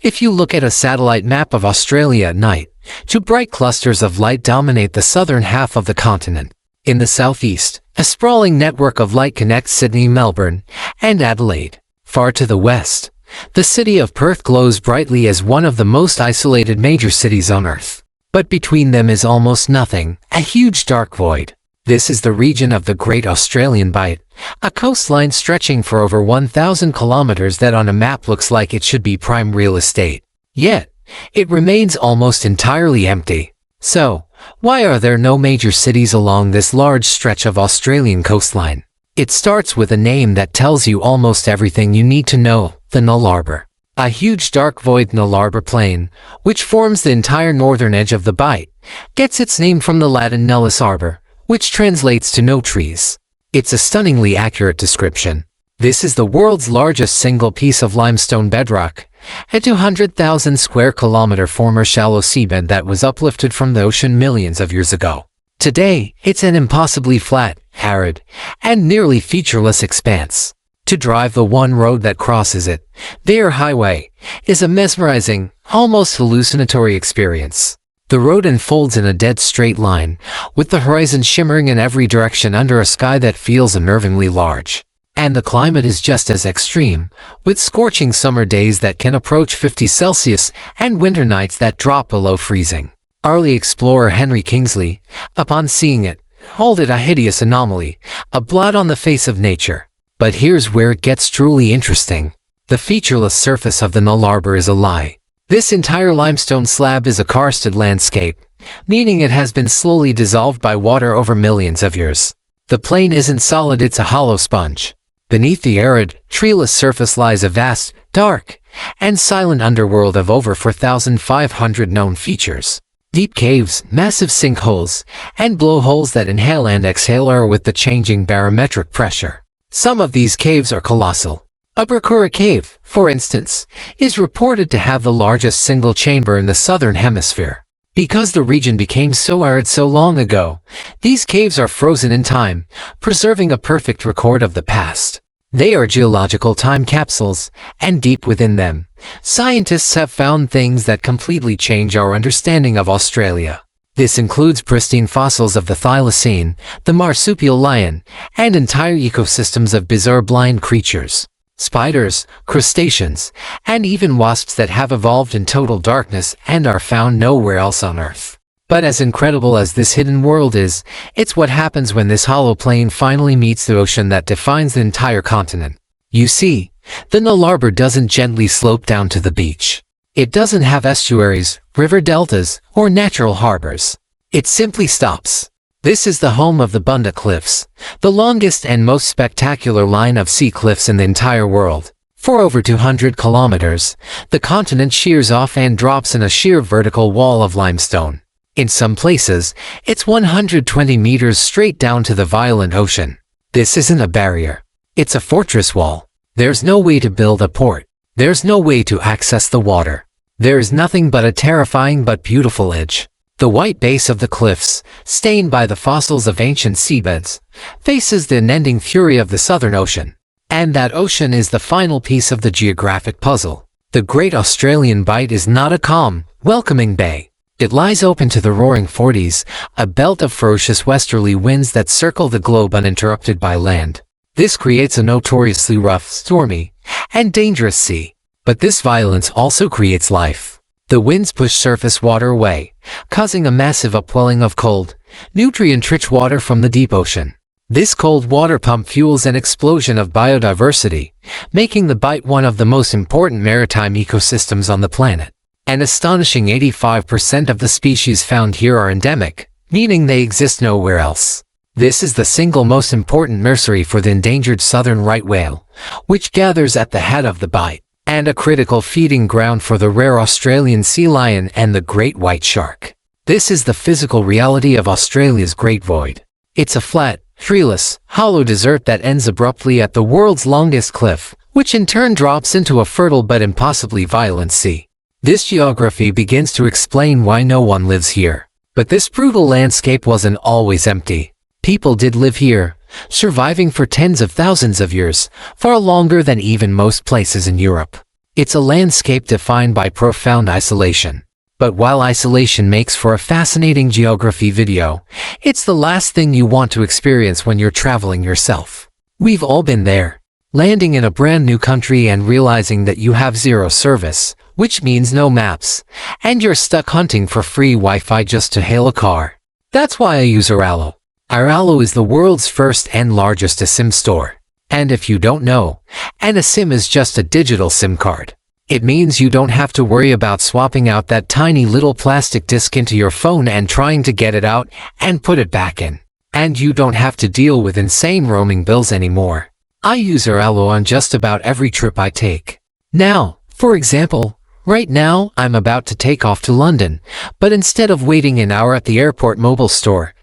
If you look at a satellite map of Australia at night, two bright clusters of light dominate the southern half of the continent. In the southeast, a sprawling network of light connects Sydney, Melbourne, and Adelaide. Far to the west, the city of Perth glows brightly as one of the most isolated major cities on Earth. But between them is almost nothing, a huge dark void. This is the region of the Great Australian Bight, a coastline stretching for over 1,000 kilometers that on a map looks like it should be prime real estate. Yet, it remains almost entirely empty. So, why are there no major cities along this large stretch of Australian coastline? It starts with a name that tells you almost everything you need to know, the Nullarbor. A huge dark void Nullarbor Plain, which forms the entire northern edge of the Bight, gets its name from the Latin nullus arbor, which translates to no trees. It's a stunningly accurate description. This is the world's largest single piece of limestone bedrock, a 200,000 square kilometer former shallow seabed that was uplifted from the ocean millions of years ago. Today, it's an impossibly flat, arid, and nearly featureless expanse. To drive the one road that crosses it, the Eyre Highway, is a mesmerizing, almost hallucinatory experience. The road unfolds in a dead straight line, with the horizon shimmering in every direction under a sky that feels unnervingly large. And the climate is just as extreme, with scorching summer days that can approach 50 Celsius and winter nights that drop below freezing. Early explorer Henry Kingsley, upon seeing it, called it a hideous anomaly, a blot on the face of nature. But here's where it gets truly interesting. The featureless surface of the Nullarbor is a lie. This entire limestone slab is a karsted landscape, meaning it has been slowly dissolved by water over millions of years. The plain isn't solid, it's a hollow sponge. Beneath the arid, treeless surface lies a vast, dark, and silent underworld of over 4,500 known features. Deep caves, massive sinkholes, and blowholes that inhale and exhale air with the changing barometric pressure. Some of these caves are colossal. Abercura Cave, for instance, is reported to have the largest single chamber in the southern hemisphere. Because the region became so arid so long ago, these caves are frozen in time, preserving a perfect record of the past. They are geological time capsules, and deep within them, scientists have found things that completely change our understanding of Australia. This includes pristine fossils of the thylacine, the marsupial lion, and entire ecosystems of bizarre blind creatures. Spiders, crustaceans, and even wasps that have evolved in total darkness and are found nowhere else on Earth. But as incredible as this hidden world is, it's what happens when this hollow plain finally meets the ocean that defines the entire continent. You see, the Nullarbor doesn't gently slope down to the beach. It doesn't have estuaries, river deltas, or natural harbors. It simply stops. This is the home of the Bunda Cliffs, the longest and most spectacular line of sea cliffs in the entire world. For over 200 kilometers, the continent shears off and drops in a sheer vertical wall of limestone. In some places, it's 120 meters straight down to the violent ocean. This isn't a barrier. It's a fortress wall. There's no way to build a port. There's no way to access the water. There is nothing but a terrifying but beautiful edge. The white base of the cliffs, stained by the fossils of ancient seabeds, faces the unending fury of the Southern Ocean. And that ocean is the final piece of the geographic puzzle. The Great Australian Bight is not a calm, welcoming bay. It lies open to the roaring 40s, a belt of ferocious westerly winds that circle the globe uninterrupted by land. This creates a notoriously rough, stormy, and dangerous sea. But this violence also creates life. The winds push surface water away, causing a massive upwelling of cold, nutrient-rich water from the deep ocean. This cold water pump fuels an explosion of biodiversity, making the Bight one of the most important maritime ecosystems on the planet. An astonishing 85% of the species found here are endemic, meaning they exist nowhere else. This is the single most important nursery for the endangered southern right whale, which gathers at the head of the Bight, and a critical feeding ground for the rare Australian sea lion and the great white shark. This is the physical reality of Australia's Great Void. It's a flat, treeless, hollow desert that ends abruptly at the world's longest cliff, which in turn drops into a fertile but impossibly violent sea. This geography begins to explain why no one lives here. But this brutal landscape wasn't always empty. People did live here, surviving for tens of thousands of years, far longer than even most places in Europe. It's a landscape defined by profound isolation. But while isolation makes for a fascinating geography video, it's the last thing you want to experience when you're traveling yourself. We've all been there, landing in a brand new country and realizing that you have zero service, which means no maps, and you're stuck hunting for free Wi-Fi just to hail a car. That's why I use Airalo. Airalo is the world's first and largest eSIM store. And if you don't know, an eSIM is just a digital SIM card. It means you don't have to worry about swapping out that tiny little plastic disc into your phone and trying to get it out and put it back in. And you don't have to deal with insane roaming bills anymore. I use Airalo on just about every trip I take. Now, for example, right now I'm about to take off to London, but instead of waiting an hour at the airport mobile store,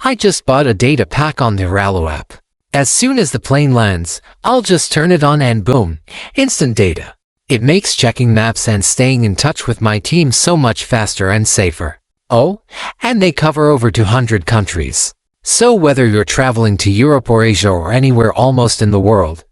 I just bought a data pack on the Airalo app. As soon as the plane lands, I'll just turn it on and boom, instant data. It makes checking maps and staying in touch with my team so much faster and safer. Oh, and they cover over 200 countries. So whether you're traveling to Europe or Asia or anywhere almost in the world,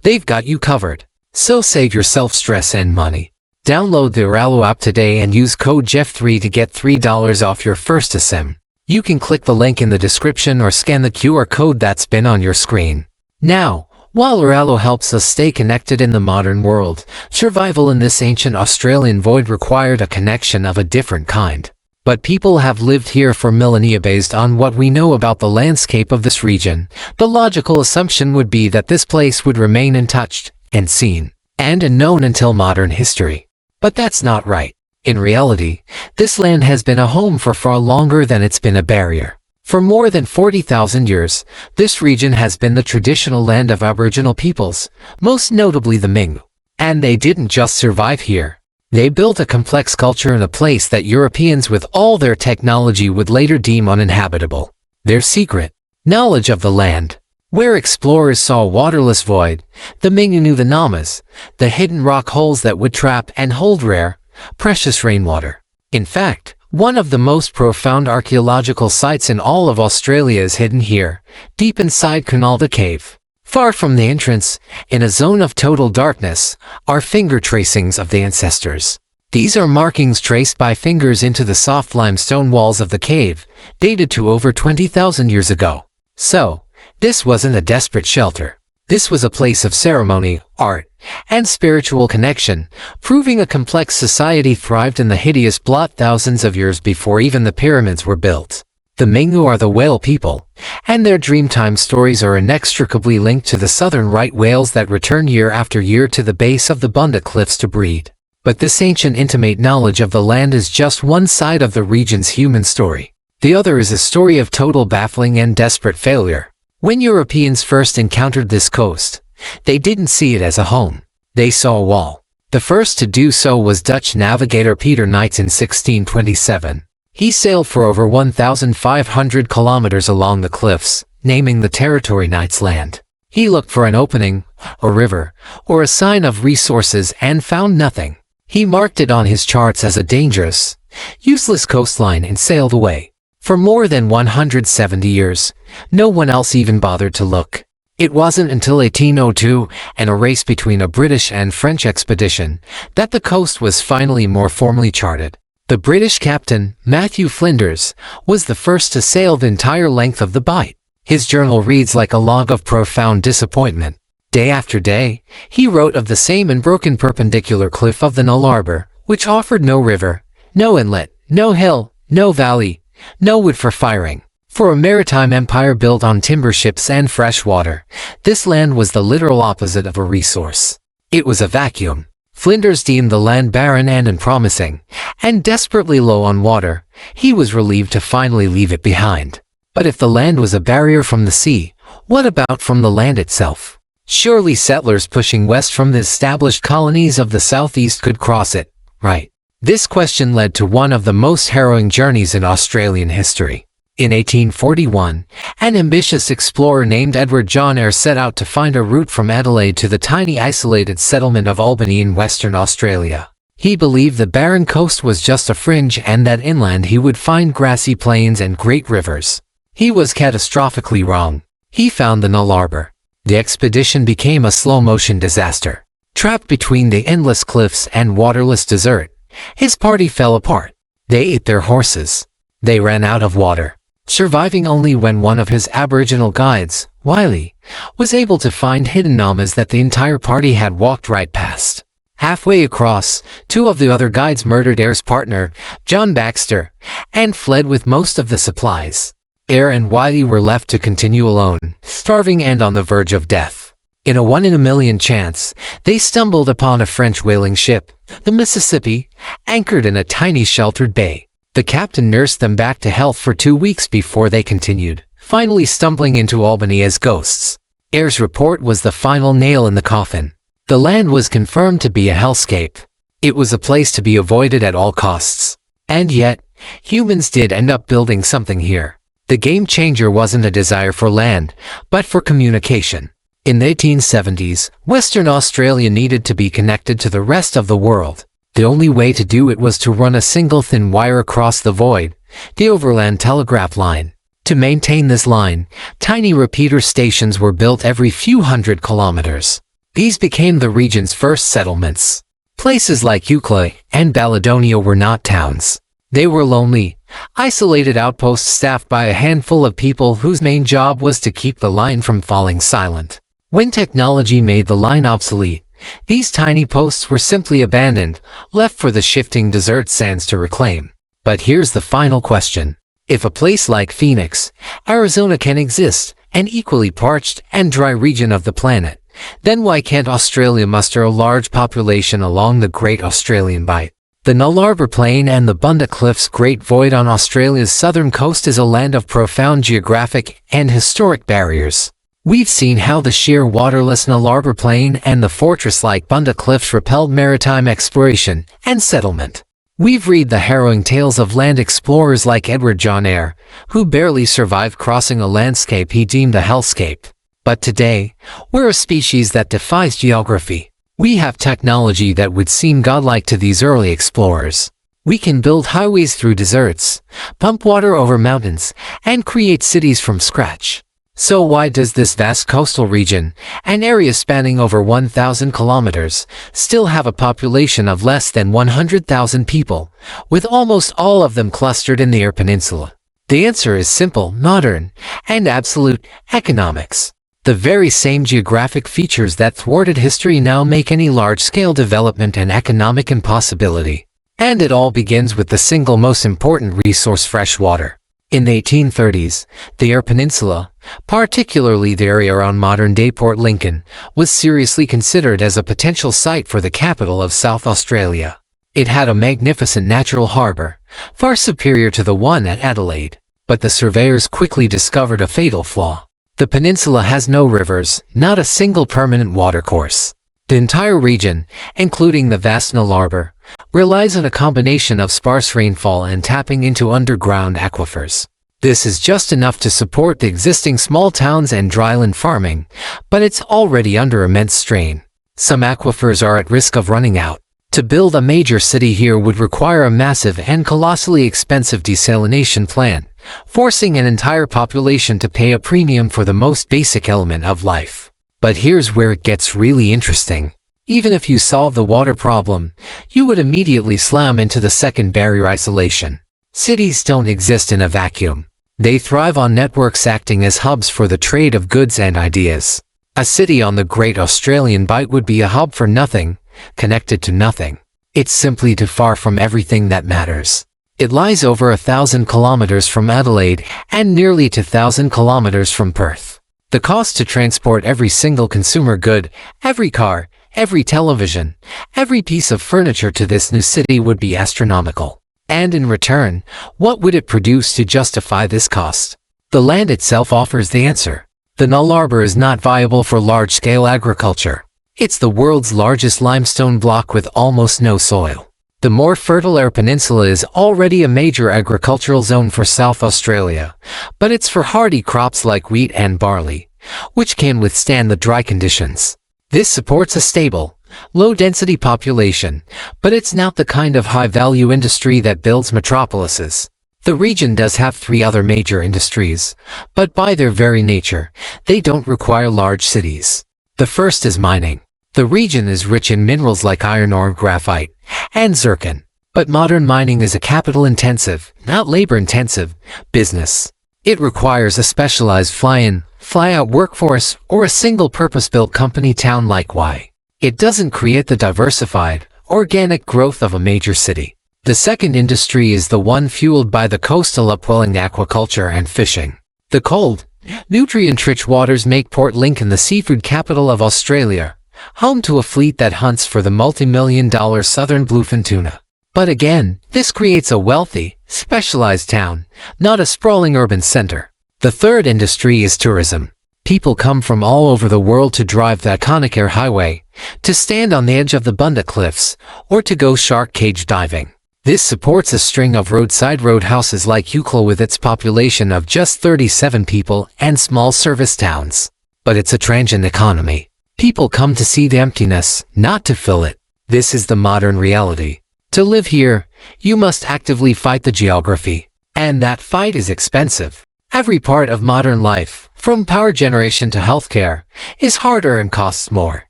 they've got you covered. So save yourself stress and money. Download the Airalo app today and use code JEF3 to get $3 off your first eSIM. You can click the link in the description or scan the QR code that's been on your screen. Now, while Airalo helps us stay connected in the modern world, survival in this ancient Australian void required a connection of a different kind. But people have lived here for millennia. Based on what we know about the landscape of this region, the logical assumption would be that this place would remain untouched, and seen, and unknown until modern history. But that's not right. In reality, this land has been a home for far longer than it's been a barrier. For more than 40,000 years, this region has been the traditional land of Aboriginal peoples, most notably the Mingu. And they didn't just survive here. They built a complex culture in a place that Europeans with all their technology would later deem uninhabitable. Their secret, knowledge of the land. Where explorers saw a waterless void, the Mingu knew the Namas, the hidden rock holes that would trap and hold rare, precious rainwater. In fact, one of the most profound archaeological sites in all of Australia is hidden here, deep inside Cunalda Cave. Far from the entrance, in a zone of total darkness, are finger tracings of the ancestors. These are markings traced by fingers into the soft limestone walls of the cave, dated to over 20,000 years ago. So, this wasn't a desperate shelter. This was a place of ceremony, art, and spiritual connection, proving a complex society thrived in the hideous blot thousands of years before even the pyramids were built. The Mingu are the whale people, and their Dreamtime stories are inextricably linked to the southern right whales that return year after year to the base of the Bunda Cliffs to breed. But this ancient intimate knowledge of the land is just one side of the region's human story. The other is a story of total baffling and desperate failure. When Europeans first encountered this coast, they didn't see it as a home. They saw a wall. The first to do so was Dutch navigator Peter Knights in 1627. He sailed for over 1,500 kilometers along the cliffs, naming the territory Knights Land. He looked for an opening, a river, or a sign of resources and found nothing. He marked it on his charts as a dangerous, useless coastline and sailed away. For more than 170 years, no one else even bothered to look. It wasn't until 1802, and a race between a British and French expedition, that the coast was finally more formally charted. The British captain, Matthew Flinders, was the first to sail the entire length of the bight. His journal reads like a log of profound disappointment. Day after day, he wrote of the same unbroken perpendicular cliff of the Nullarbor, which offered no river, no inlet, no hill, no valley, no wood for firing. For a maritime empire built on timber ships and fresh water, this land was the literal opposite of a resource. It was a vacuum. Flinders deemed the land barren and unpromising, and desperately low on water. He was relieved to finally leave it behind. But if the land was a barrier from the sea, what about from the land itself? Surely settlers pushing west from the established colonies of the southeast could cross it, right? This question led to one of the most harrowing journeys in Australian history. In 1841, an ambitious explorer named Edward John Eyre set out to find a route from Adelaide to the tiny isolated settlement of Albany in Western Australia. He believed the barren coast was just a fringe and that inland he would find grassy plains and great rivers. He was catastrophically wrong. He found the Nullarbor. The expedition became a slow-motion disaster. Trapped between the endless cliffs and waterless desert, his party fell apart. They ate their horses. They ran out of water, surviving only when one of his Aboriginal guides, Wiley, was able to find hidden namas that the entire party had walked right past. Halfway across, two of the other guides murdered Air's partner, John Baxter, and fled with most of the supplies. Air and Wiley were left to continue alone, starving and on the verge of death. In a 1-in-a-million chance, they stumbled upon a French whaling ship, the Mississippi, anchored in a tiny sheltered bay. The captain nursed them back to health for 2 weeks before they continued, finally stumbling into Albany as ghosts. Air's report was the final nail in the coffin. The land was confirmed to be a hellscape. It was a place to be avoided at all costs. And yet, humans did end up building something here. The game changer wasn't a desire for land, but for communication. In the 1870s, Western Australia needed to be connected to the rest of the world. The only way to do it was to run a single thin wire across the void, the overland telegraph line. To maintain this line, tiny repeater stations were built every few hundred kilometers. These became the region's first settlements. Places like Eucla and Baladonia were not towns. They were lonely, isolated outposts staffed by a handful of people whose main job was to keep the line from falling silent. When technology made the line obsolete, these tiny posts were simply abandoned, left for the shifting desert sands to reclaim. But here's the final question. If a place like Phoenix, Arizona can exist, an equally parched and dry region of the planet, then why can't Australia muster a large population along the Great Australian Bight? The Nullarbor Plain and the Bunda Cliffs Great Void on Australia's southern coast is a land of profound geographic and historic barriers. We've seen how the sheer waterless Nullarbor Plain and the fortress-like Bunda Cliffs repelled maritime exploration and settlement. We've read the harrowing tales of land explorers like Edward John Eyre, who barely survived crossing a landscape he deemed a hellscape. But today, we're a species that defies geography. We have technology that would seem godlike to these early explorers. We can build highways through deserts, pump water over mountains, and create cities from scratch. So why does this vast coastal region, an area spanning over 1,000 kilometers, still have a population of less than 100,000 people, with almost all of them clustered in the Eyre Peninsula? The answer is simple, modern, and absolute: economics. The very same geographic features that thwarted history now make any large-scale development an economic impossibility. And it all begins with the single most important resource: fresh water. In the 1830s, the Eyre Peninsula, particularly the area around modern-day Port Lincoln, was seriously considered as a potential site for the capital of South Australia. It had a magnificent natural harbour, far superior to the one at Adelaide. But the surveyors quickly discovered a fatal flaw. The peninsula has no rivers, not a single permanent watercourse. The entire region, including the vast Nullarbor, relies on a combination of sparse rainfall and tapping into underground aquifers. This is just enough to support the existing small towns and dryland farming, but it's already under immense strain. Some aquifers are at risk of running out. To build a major city here would require a massive and colossally expensive desalination plant, forcing an entire population to pay a premium for the most basic element of life. But here's where it gets really interesting. Even if you solve the water problem, you would immediately slam into the second barrier: isolation. Cities don't exist in a vacuum. They thrive on networks acting as hubs for the trade of goods and ideas. A city on the Great Australian Bight would be a hub for nothing, connected to nothing. It's simply too far from everything that matters. It lies over 1,000 kilometers from Adelaide and nearly 2,000 kilometers from Perth. The cost to transport every single consumer good, every car, every television, every piece of furniture to this new city would be astronomical. And in return, what would it produce to justify this cost? The land itself offers the answer. The Nullarbor is not viable for large-scale agriculture. It's the world's largest limestone block with almost no soil. The more fertile Eyre Peninsula is already a major agricultural zone for South Australia, but it's for hardy crops like wheat and barley, which can withstand the dry conditions. This supports a stable, low-density population, but it's not the kind of high-value industry that builds metropolises. The region does have 3 other major industries, but by their very nature, they don't require large cities. The first is mining. The region is rich in minerals like iron ore, graphite, and zircon. But modern mining is a capital-intensive, not labor-intensive, business. It requires a specialized fly-in, fly-out workforce or a single purpose-built company town like Y. It doesn't create the diversified, organic growth of a major city. The second industry is the one fueled by the coastal upwelling aquaculture and fishing. The cold, nutrient-rich waters make Port Lincoln the seafood capital of Australia, home to a fleet that hunts for the multi-million-dollar southern bluefin tuna. But again, this creates a wealthy, specialized town, not a sprawling urban center. The third industry is tourism. People come from all over the world to drive the iconic air highway, to stand on the edge of the Bunda Cliffs, or to go shark cage diving. This supports a string of roadside roadhouses like Eucla with its population of just 37 people and small service towns. But it's a transient economy. People come to see the emptiness, not to fill it. This is the modern reality. To live here, you must actively fight the geography. And that fight is expensive. Every part of modern life, from power generation to healthcare, is harder and costs more.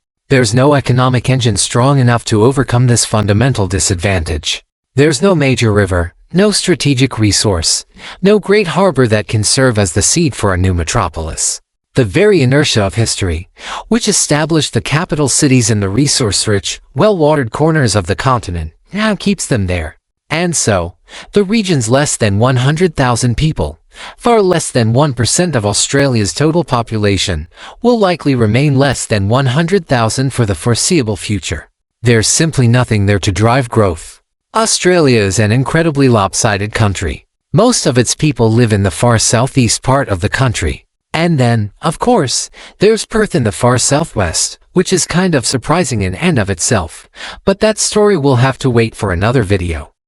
There's no economic engine strong enough to overcome this fundamental disadvantage. There's no major river, no strategic resource, no great harbor that can serve as the seed for a new metropolis. The very inertia of history, which established the capital cities in the resource-rich, well-watered corners of the continent, now keeps them there. And so, the region's less than 100,000 people, far less than 1% of Australia's total population, will likely remain less than 100,000 for the foreseeable future. There's simply nothing there to drive growth. Australia is an incredibly lopsided country. Most of its people live in the far southeast part of the country. And then, of course, there's Perth in the far southwest, which is kind of surprising in and of itself. But that story will have to wait for another video.